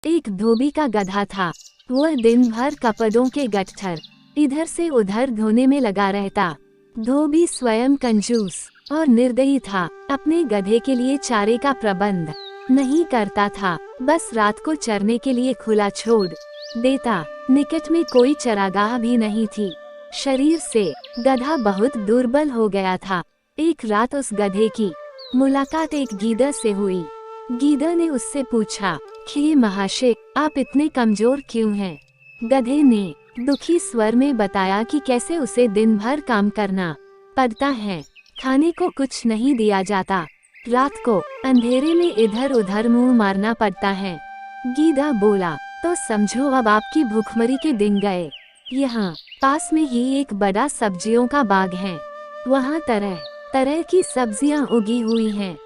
एक धोबी का गधा था। वह दिन भर कपड़ों के गट्ठर इधर से उधर धोने में लगा रहता। धोबी स्वयं कंजूस और निर्दयी था। अपने गधे के लिए चारे का प्रबंध नहीं करता था, बस रात को चरने के लिए खुला छोड़ देता। निकट में कोई चरागाह भी नहीं थी। शरीर से गधा बहुत दुर्बल हो गया था। एक रात उस गधे की मुलाकात एक गीदड़ से हुई। गीदड़ ने उससे पूछा कि महाशय, आप इतने कमजोर क्यों हैं? गधे ने दुखी स्वर में बताया कि कैसे उसे दिन भर काम करना पड़ता है, खाने को कुछ नहीं दिया जाता, रात को अंधेरे में इधर उधर मुंह मारना पड़ता है। गीदड़ बोला, तो समझो अब आपकी भूखमरी के दिन गए। यहाँ पास में ही एक बड़ा सब्जियों का बाग है। वहाँ तरह तरह की सब्जियाँ उगी हुई हैं।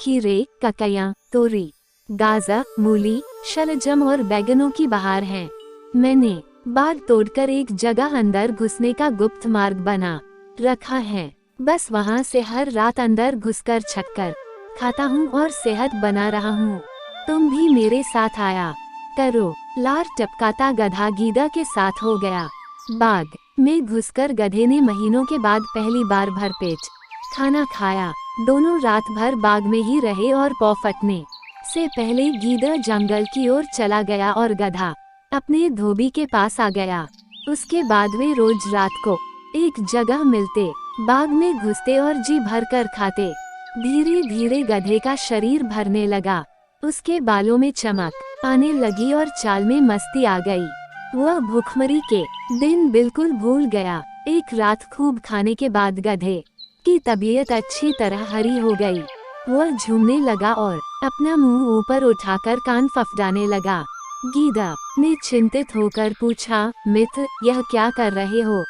खीरे, ककैया, तोरी, गाजर, मूली, शलजम और बैगनों की बहार है। मैंने बाग तोड़कर एक जगह अंदर घुसने का गुप्त मार्ग बना रखा है। बस वहाँ से हर रात अंदर घुसकर छक्कर खाता हूँ और सेहत बना रहा हूँ। तुम भी मेरे साथ आया करो। लार टपकाता गधा गीदड़ के साथ हो गया। बाग में घुसकर गधे ने महीनों के बाद पहली बार भरपेट खाना खाया। दोनों रात भर बाग में ही रहे और पौ फटने से पहले गीदड़ जंगल की ओर चला गया और गधा अपने धोबी के पास आ गया। उसके बाद वे रोज रात को एक जगह मिलते, बाग में घुसते और जी भर कर खाते। धीरे धीरे गधे का शरीर भरने लगा। उसके बालों में चमक आने लगी और चाल में मस्ती आ गई। वह भूखमरी के दिन बिल्कुल भूल गया। एक रात खूब खाने के बाद गधे की तबीयत अच्छी तरह हरी हो गई। वह झूमने लगा और अपना मुंह ऊपर उठाकर कान फफडाने लगा। गीदड़ ने चिंतित होकर पूछा, मित्र, यह क्या कर रहे हो?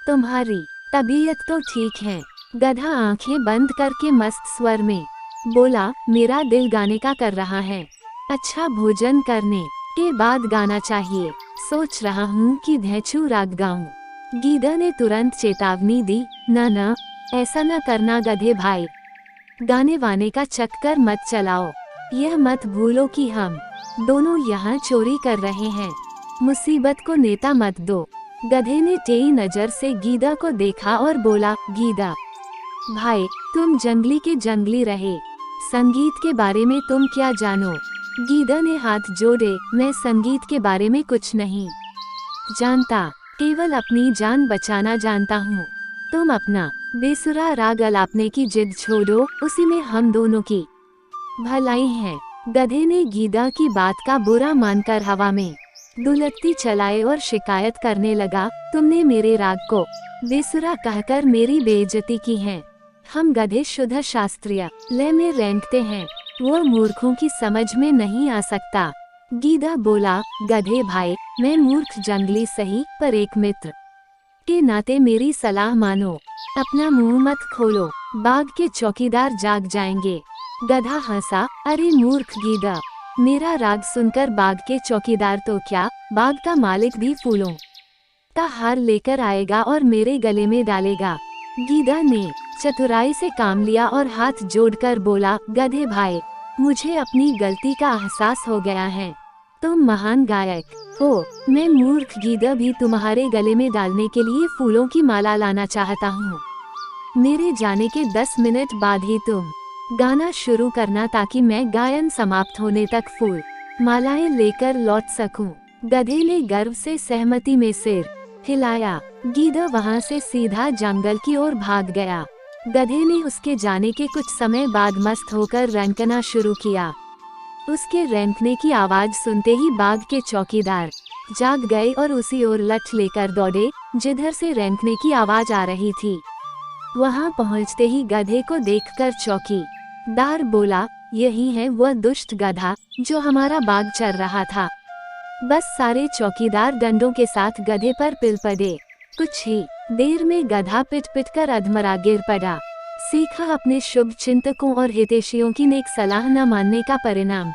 तुम्हारी तबीयत तो ठीक है। गधा आंखें बंद करके मस्त स्वर में बोला, मेरा दिल गाने का कर रहा है। अच्छा भोजन करने के बाद गाना चाहिए। सोच रहा हूँ कि धैचू राग गाऊं। गीदड़ ने तुरंत चेतावनी दी, न, ऐसा न करना गधे भाई। गाने वाने का चक्कर मत चलाओ। यह मत भूलो कि हम दोनों यहाँ चोरी कर रहे हैं। मुसीबत को नेता मत दो। गधे ने टेढ़ी नजर से गीदड़ को देखा और बोला, गीदड़ भाई, तुम जंगली के जंगली रहे। संगीत के बारे में तुम क्या जानो? गीदड़ ने हाथ जोड़े, मैं संगीत के बारे में कुछ नहीं जानता, केवल अपनी जान बचाना जानता हूँ। तुम अपना बेसुरा राग अलापने की जिद छोड़ो, उसी में हम दोनों की भलाई है। गधे ने गीदड़ की बात का बुरा मानकर हवा में दुलत्ती चलाए और शिकायत करने लगा, तुमने मेरे राग को बेसुरा कहकर मेरी बेइज्जती की है। हम गधे शुद्ध शास्त्रीय लय में रेंगते हैं, वो मूर्खों की समझ में नहीं आ सकता। गीदड़ बोला, गधे भाई, मैं मूर्ख जंगली सही, पर एक मित्र के नाते मेरी सलाह मानो। अपना मुंह मत खोलो, बाग के चौकीदार जाग जाएंगे। गधा हंसा, अरे मूर्ख गीदड़, मेरा राग सुनकर बाग के चौकीदार तो क्या, बाग का मालिक भी फूलों का हार लेकर आएगा और मेरे गले में डालेगा। गीदड़ ने चतुराई से काम लिया और हाथ जोड़कर बोला, गधे भाई, मुझे अपनी गलती का एहसास हो गया है। तुम महान गायक हो। मैं मूर्ख गीदड़ भी तुम्हारे गले में डालने के लिए फूलों की माला लाना चाहता हूँ। मेरे जाने के 10 मिनट बाद ही तुम गाना शुरू करना, ताकि मैं गायन समाप्त होने तक फूल मालाएं लेकर लौट सकूं। गधे ने गर्व से सहमति में सिर हिलाया। गीदड़ वहां से सीधा जंगल की ओर भाग गया। गधे ने उसके जाने के कुछ समय बाद मस्त होकर रेंकना शुरू किया। उसके रेंकने की आवाज सुनते ही बाग के चौकीदार जाग गए और उसी ओर लठ लेकर दौड़े जिधर से रेंकने की आवाज आ रही थी। वहां पहुंचते ही गधे को देखकर चौकीदार बोला, यही है वह दुष्ट गधा जो हमारा बाग चर रहा था। बस सारे चौकीदार डंडों के साथ गधे पर पिल पड़े। कुछ ही देर में गधा पिट पिट कर अधमरा गिर पड़ा। सीखा, अपने शुभ चिंतकों और हितैषियों की नेक सलाह न मानने का परिणाम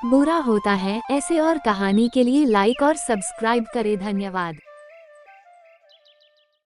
बुरा होता है। ऐसे और कहानी के लिए लाइक और सब्सक्राइब करें। धन्यवाद।